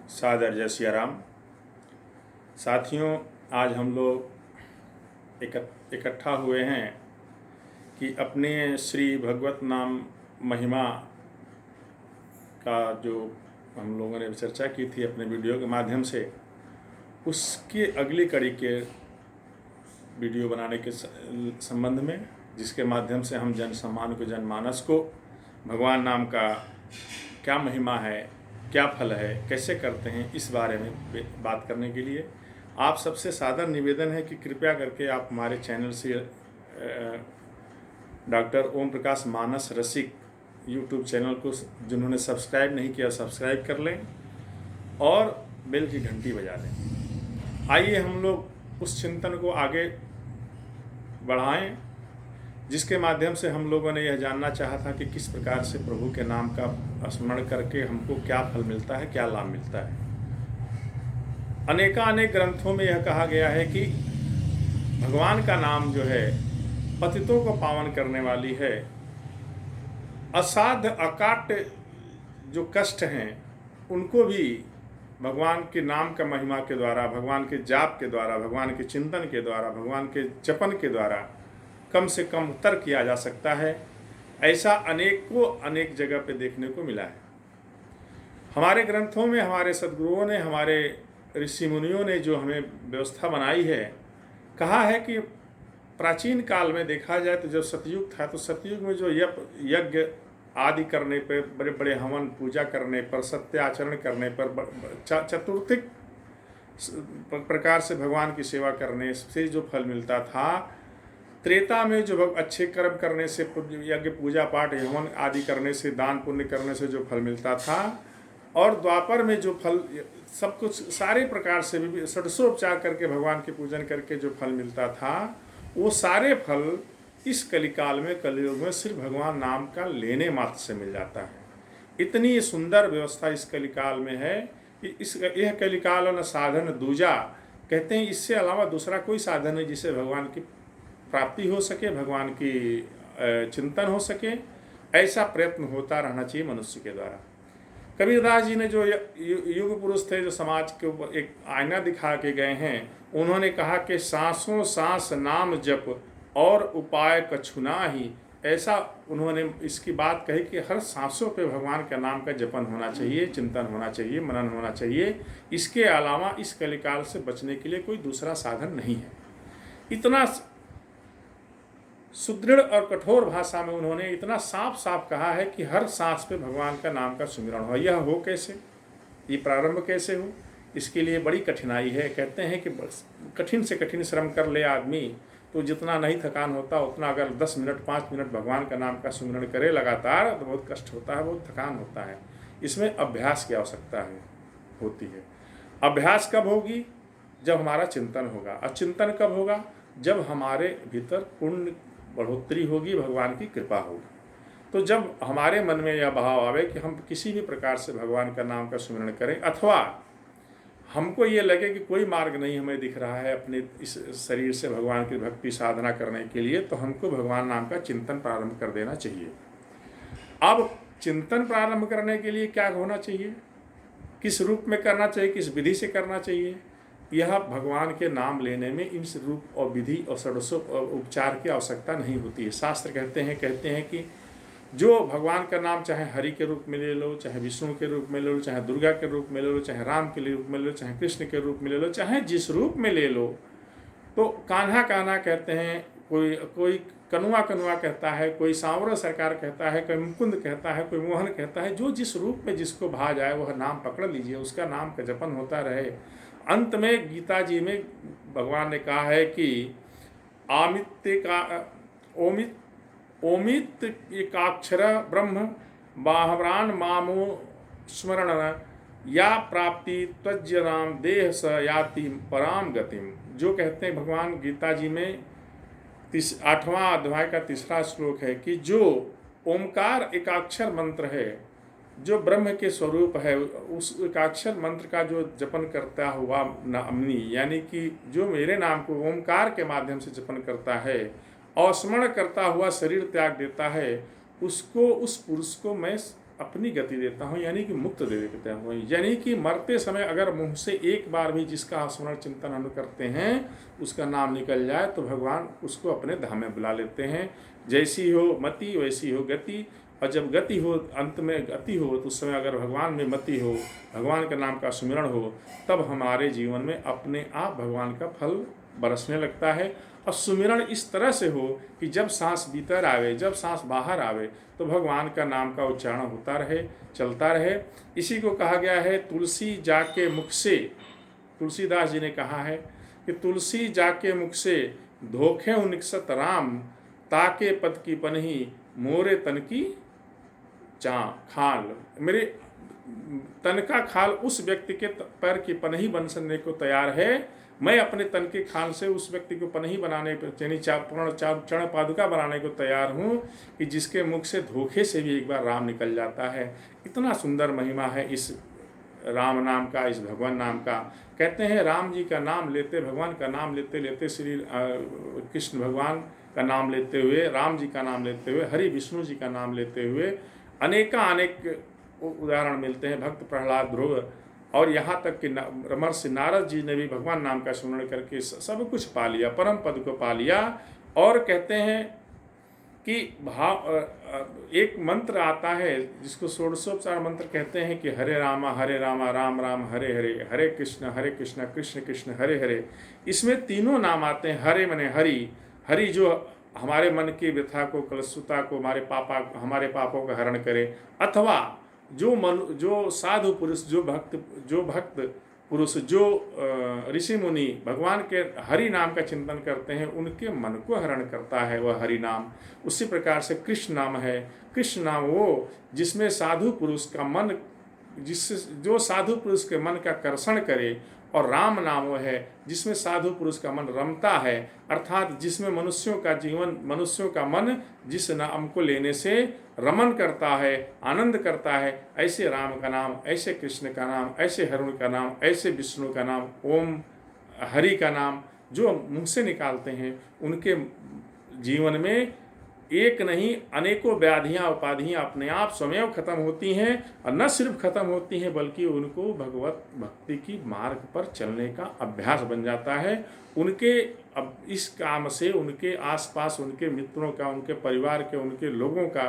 सादर जय सिया राम। साथियों, आज हम लोग इकट्ठा हुए हैं कि अपने श्री भगवत नाम महिमा का जो हम लोगों ने चर्चा की थी अपने वीडियो के माध्यम से, उसकी अगली कड़ी के वीडियो बनाने के संबंध में, जिसके माध्यम से हम जनमानस को भगवान नाम का क्या महिमा है, क्या फल है, कैसे करते हैं, इस बारे में बात करने के लिए आप सबसे सादर निवेदन है कि कृपया करके आप हमारे चैनल से डॉक्टर ओम प्रकाश मानस रसिक यूट्यूब चैनल को जिन्होंने सब्सक्राइब नहीं किया सब्सक्राइब कर लें और बेल की घंटी बजा दें। आइए हम लोग उस चिंतन को आगे बढ़ाएं जिसके माध्यम से हम लोगों ने यह जानना चाहा था कि किस प्रकार से प्रभु के नाम का स्मरण करके हमको क्या फल मिलता है, क्या लाभ मिलता है। अनेक ग्रंथों में यह कहा गया है कि भगवान का नाम जो है पतितों को पावन करने वाली है। असाध्य अकाट जो कष्ट हैं उनको भी भगवान के नाम का महिमा के द्वारा, भगवान के जाप के द्वारा, भगवान के चिंतन के द्वारा, भगवान के जपन के द्वारा कम से कम उत्तर किया जा सकता है। ऐसा अनेक जगह पे देखने को मिला है। हमारे ग्रंथों में हमारे सद्गुरुओं ने, हमारे ऋषि मुनियों ने जो हमें व्यवस्था बनाई है, कहा है कि प्राचीन काल में देखा जाए तो जब सतयुग था तो सतयुग में जो यज्ञ आदि करने पर, बड़े बड़े हवन पूजा करने पर, सत्य आचरण करने पर, चतुर्थिक प्रकार से भगवान की सेवा करने से जो फल मिलता था, त्रेता में जो अच्छे कर्म करने से, यज्ञ पूजा पाठ हवन आदि करने से, दान पुण्य करने से जो फल मिलता था, और द्वापर में जो फल सब कुछ सारे प्रकार से भी षोडशोपचार करके भगवान के पूजन करके जो फल मिलता था, वो सारे फल इस कलिकाल में, कलयुग में सिर्फ भगवान नाम का लेने मात्र से मिल जाता है। इतनी सुंदर व्यवस्था इस कलिकाल में है कि यह कलिकाल न साधन दूजा, कहते हैं इससे अलावा दूसरा कोई साधन है जिससे भगवान की प्राप्ति हो सके, भगवान की चिंतन हो सके। ऐसा प्रयत्न होता रहना चाहिए मनुष्य के द्वारा। कबीरदास जी ने जो युग पुरुष थे, जो समाज के ऊपर एक आईना दिखा के गए हैं, उन्होंने कहा कि सांसों सांस नाम जप और उपाय कछुना ही। ऐसा उन्होंने इसकी बात कही कि हर सांसों पे भगवान का नाम का जपन होना चाहिए, चिंतन होना चाहिए, मनन होना चाहिए। इसके अलावा इस कलिकाल से बचने के लिए कोई दूसरा साधन नहीं है। इतना सुदृढ़ और कठोर भाषा में उन्होंने इतना साफ साफ कहा है कि हर सांस पे भगवान का नाम का सुमिरन हो। यह हो कैसे, ये प्रारंभ कैसे हो, इसके लिए बड़ी कठिनाई है। कहते हैं कि कठिन से कठिन श्रम कर ले आदमी तो जितना नहीं थकान होता, उतना अगर 10 मिनट 5 मिनट भगवान का नाम का सुमिरन करे लगातार तो बहुत कष्ट होता है, बहुत थकान होता है। इसमें अभ्यास की आवश्यकता होती है। अभ्यास कब होगी? जब हमारा चिंतन होगा। और चिंतन कब होगा? जब हमारे भीतर पुण्य बढ़ोतरी होगी, भगवान की कृपा होगी। तो जब हमारे मन में यह भाव आवे कि हम किसी भी प्रकार से भगवान का नाम का सुमिरन करें, अथवा हमको ये लगे कि कोई मार्ग नहीं हमें दिख रहा है अपने इस शरीर से भगवान की भक्ति साधना करने के लिए, तो हमको भगवान नाम का चिंतन प्रारंभ कर देना चाहिए। अब चिंतन प्रारंभ करने के लिए क्या होना चाहिए, किस रूप में करना चाहिए, किस विधि से करना चाहिए? यह भगवान के नाम लेने में इन रूप और विधि और षोडशो उपचार की आवश्यकता नहीं होती है। शास्त्र कहते हैं कि जो भगवान का नाम चाहे हरि के रूप में ले लो, चाहे विष्णु के रूप में ले लो, चाहे दुर्गा के रूप में ले लो, चाहे राम के रूप में ले लो, चाहे कृष्ण के रूप में ले लो, चाहे जिस रूप में ले लो, तो कान्हा कान्हा कहते हैं, कोई कनुआ कहता है, कोई सांवरा सरकार कहता है, कोई मुकुंद कहता है, कोई मोहन कहता है। जो जिस रूप में जिसको भा जाए वह नाम पकड़ लीजिए, उसका नाम का जपन होता रहे। अंत में गीता जी में भगवान ने कहा है कि ओमित एकाक्षर ब्रह्म बाहरान मामो स्मरण या प्राप्ति त्वज्य नाम देह स याति पराम गतिम। जो कहते हैं भगवान गीता जी में 8वां अध्याय का 3रा श्लोक है कि जो ओमकार एकाक्षर मंत्र है, जो ब्रह्म के स्वरूप है, उस एकाक्षर मंत्र का जो जपन करता हुआ नामनी, यानी कि जो मेरे नाम को ओमकार के माध्यम से जपन करता है और स्मरण करता हुआ शरीर त्याग देता है, उसको, उस पुरुष को मैं अपनी गति देता हूँ, यानी कि मुक्त दे देता हूँ। यानी कि मरते समय अगर मुँह से एक बार भी जिसका स्मरण चिंतन हम करते हैं, उसका नाम निकल जाए तो भगवान उसको अपने धाम में बुला लेते हैं। जैसी हो मति वैसी हो गति, और जब गति हो, अंत में गति हो, तो उस समय अगर भगवान में मति हो, भगवान के नाम का स्मरण हो, तब हमारे जीवन में अपने आप भगवान का फल बरसने लगता है। और सुमिरन इस तरह से हो कि जब सांस भीतर आवे, जब सांस बाहर आवे, तो भगवान का नाम का उच्चारण होता रहे, चलता रहे। इसी को कहा गया है तुलसी जाके मुख से, तुलसीदास जी ने कहा है कि तुलसी जाके मुख से धोखे निकसत राम, ताके पद की पनही मोरे तन की खाल। मेरे तन का खाल उस व्यक्ति के पैर की पनही बनने को तैयार है। मैं अपने तन के खाल से उस व्यक्ति को पनही बनाने, यानी चरण पादुका बनाने को तैयार हूँ कि जिसके मुख से धोखे से भी एक बार राम निकल जाता है। इतना सुंदर महिमा है इस राम नाम का, इस भगवान नाम का। कहते हैं राम जी का नाम लेते, भगवान का नाम लेते लेते, श्री कृष्ण भगवान का नाम लेते हुए, राम जी का नाम लेते हुए, हरि विष्णु जी का नाम लेते हुए अनेक उदाहरण मिलते हैं। भक्त प्रहलाद, ध्रुव, और यहाँ तक कि महर्षि नारद जी ने भी भगवान नाम का स्मरण करके सब कुछ पा लिया, परम पद को पा लिया। और कहते हैं कि एक मंत्र आता है जिसको षोडशोपचार मंत्र कहते हैं कि हरे राम राम राम हरे हरे, हरे कृष्ण कृष्ण कृष्ण हरे हरे। इसमें तीनों नाम आते हैं। हरे मने हरि, हरि जो हमारे मन की व्यथा को, कलुषता को, हमारे पापों का हरण करे, अथवा जो साधु पुरुष, जो भक्त पुरुष, जो ऋषि मुनि भगवान के हरि नाम का चिंतन करते हैं, उनके मन को हरण करता है वह हरि नाम। उसी प्रकार से कृष्ण नाम है। कृष्ण नाम वो जिसमें साधु पुरुष का मन, जो साधु पुरुष के मन का कर्षण करे, और राम नाम वो है जिसमें साधु पुरुष का मन रमता है, अर्थात जिसमें मनुष्यों का मन जिस नाम को लेने से रमन करता है, आनंद करता है। ऐसे राम का नाम, ऐसे कृष्ण का नाम, ऐसे हरुण का नाम, ऐसे विष्णु का नाम, ओम हरि का नाम जो मुंह से निकालते हैं, उनके जीवन में एक नहीं अनेकों व्याधियाँ उपाधियाँ अपने आप स्वयं खत्म होती हैं। और न सिर्फ खत्म होती हैं बल्कि उनको भगवत भक्ति की मार्ग पर चलने का अभ्यास बन जाता है। उनके अब इस काम से उनके आसपास उनके मित्रों का, उनके परिवार के, उनके लोगों का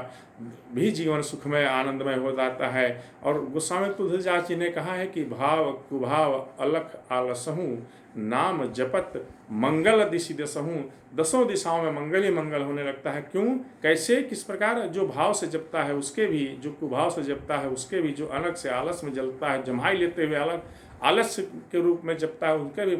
भी जीवन सुखमय आनंदमय हो जाता है। और गोस्वामी तुलसीदास जी ने कहा है कि भाव कुभाव अलख आलसहूँ, नाम जपत मंगल दिशि दसहूँ। दसों दिशाओं में मंगल ही मंगल होने लगता है। क्यों, कैसे, किस प्रकार? जो भाव से जपता है उसके भी, जो कुभाव से जपता है उसके भी, जो अलग से आलस में जलता है, जमाई लेते हुए अलग आलस्य के रूप में जपता है, उनके भी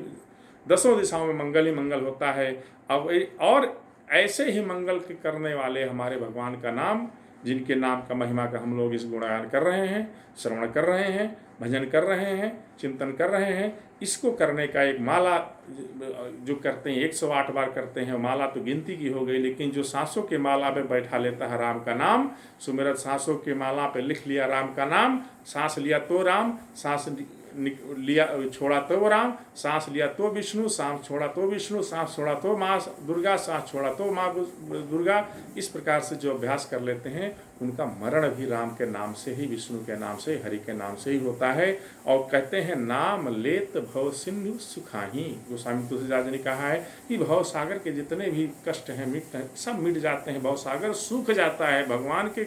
दसों दिशाओं में मंगल ही मंगल होता है। अब और ऐसे ही मंगल के करने वाले हमारे भगवान का नाम, जिनके नाम का महिमा का हम लोग इस गुणगान कर रहे हैं, श्रवण कर रहे हैं, भजन कर रहे हैं, चिंतन कर रहे हैं, इसको करने का एक माला जो करते हैं 108 बार करते हैं। माला तो गिनती की हो गई, लेकिन जो सांसों के माला पे बैठा लेता है राम का नाम, सुमिरत सांसों के माला पे लिख लिया राम का नाम, सांस लिया तो राम, सांस लिया छोड़ा तो राम, सांस लिया तो विष्णु, सांस छोड़ा तो विष्णु, सांस छोड़ा तो माँ दुर्गा, सांस छोड़ा तो माँ दुर्गा। इस प्रकार से जो अभ्यास कर लेते हैं उनका मरण भी राम के नाम से ही, विष्णु के नाम से, हरि के नाम से ही होता है। और कहते हैं नाम लेत भव सिंधु सुखाही। गोस्वामी तुलसीदास जी ने कहा है कि भव सागर के जितने भी कष्ट हैं सब मिट जाते हैं, भव सागर सूख जाता है, भगवान के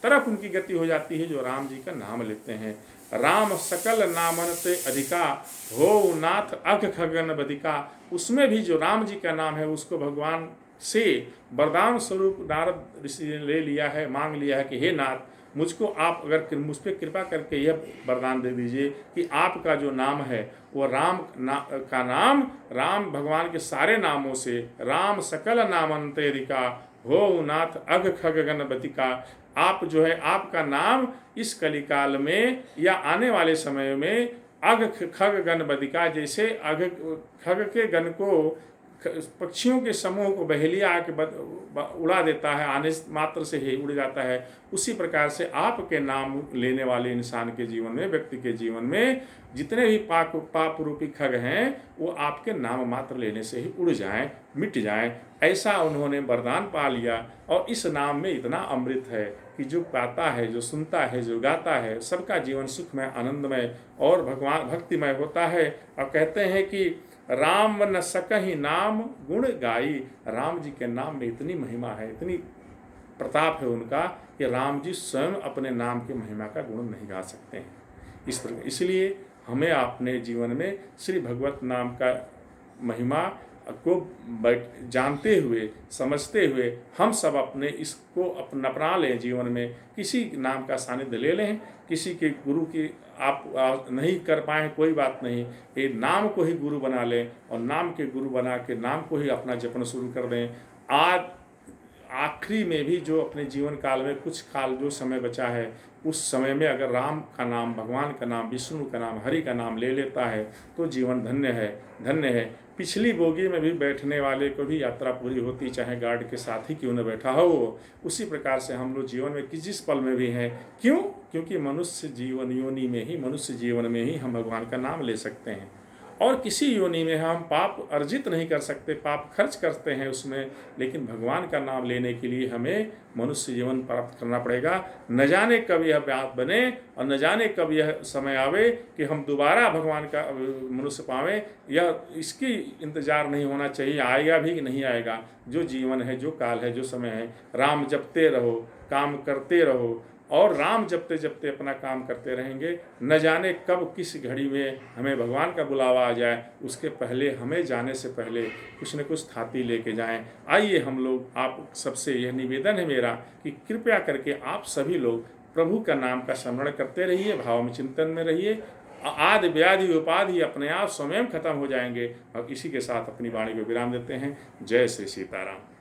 तरफ उनकी गति हो जाती है जो राम जी का नाम लेते हैं। राम सकल नामन से अधिका, हो नाथ अघ खगन बधिका। उसमें भी जो राम जी का नाम है उसको भगवान से वरदान स्वरूप नारद ऋषि ने ले लिया है, मांग लिया है कि हे नाथ, मुझको आप अगर मुझ पर कृपा करके यह वरदान दे दीजिए कि आपका जो नाम है वो का नाम राम भगवान के सारे नामों से, राम सकल नामंतेरिका, हो नाथ अघ खग गणपतिका। आप जो है, आपका नाम इस कलिकाल में या आने वाले समय में अघ खग गण बदिका, जैसे अघ खग के गण को पक्षियों के समूह को बहेलिया आके उड़ा देता है, आने मात्र से ही उड़ जाता है, उसी प्रकार से आपके नाम लेने वाले इंसान के जीवन में, व्यक्ति के जीवन में जितने भी पाप रूपी खग हैं वो आपके नाम मात्र लेने से ही उड़ जाएं, मिट जाएं। ऐसा उन्होंने वरदान पा लिया। और इस नाम में इतना अमृत है कि जो गाता है, जो सुनता है, जो गाता है, सबका जीवन सुखमय, आनंदमय और भगवान भक्तिमय होता है। और कहते हैं कि राम न सकहि नाम गुण गाई। राम जी के नाम में इतनी महिमा है, इतनी प्रताप है उनका कि राम जी स्वयं अपने नाम की महिमा का गुण नहीं गा सकते हैं। इसलिए हमें अपने जीवन में श्री भगवत नाम का महिमा को जानते हुए, समझते हुए हम सब अपने इसको अपना लें जीवन में। किसी नाम का सानिध्य ले लें, किसी के गुरु की आप नहीं कर पाए कोई बात नहीं, ये नाम को ही गुरु बना लें और नाम के गुरु बना के नाम को ही अपना जपना शुरू कर दें। आज आखिरी में भी जो अपने जीवन काल में कुछ काल जो समय बचा है, उस समय में अगर राम का नाम, भगवान का नाम, विष्णु का नाम, हरि का नाम ले लेता है तो जीवन धन्य है, धन्य है। पिछली बोगी में भी बैठने वाले को भी यात्रा पूरी होती, चाहे गार्ड के साथ ही क्यों न बैठा हो वो। उसी प्रकार से हम लोग जीवन में जिस पल में भी हैं, क्यों? क्योंकि मनुष्य जीवन योनि में ही, मनुष्य जीवन में ही हम भगवान का नाम ले सकते हैं। और किसी योनि में हम पाप अर्जित नहीं कर सकते, पाप खर्च करते हैं उसमें, लेकिन भगवान का नाम लेने के लिए हमें मनुष्य जीवन प्राप्त करना पड़ेगा। न जाने कब यह बात बने और न जाने कब यह समय आवे कि हम दोबारा भगवान का मनुष्य पावें, यह इसकी इंतजार नहीं होना चाहिए, आएगा भी कि नहीं आएगा। जो जीवन है, जो काल है, जो समय है, राम जपते रहो, काम करते रहो और राम जपते जपते अपना काम करते रहेंगे। न जाने कब किस घड़ी में हमें भगवान का बुलावा आ जाए, उसके पहले हमें जाने से पहले कुछ न कुछ थाती लेके जाएं। आइए हम लोग, आप सबसे यह निवेदन है मेरा कि कृपया करके आप सभी लोग प्रभु का नाम का स्मरण करते रहिए, भाव में चिंतन में रहिए। आदि व्याधि उपाधि अपने आप स्वयं खत्म हो जाएंगे। और इसी के साथ अपनी वाणी को विराम देते हैं। जय श्री सीताराम।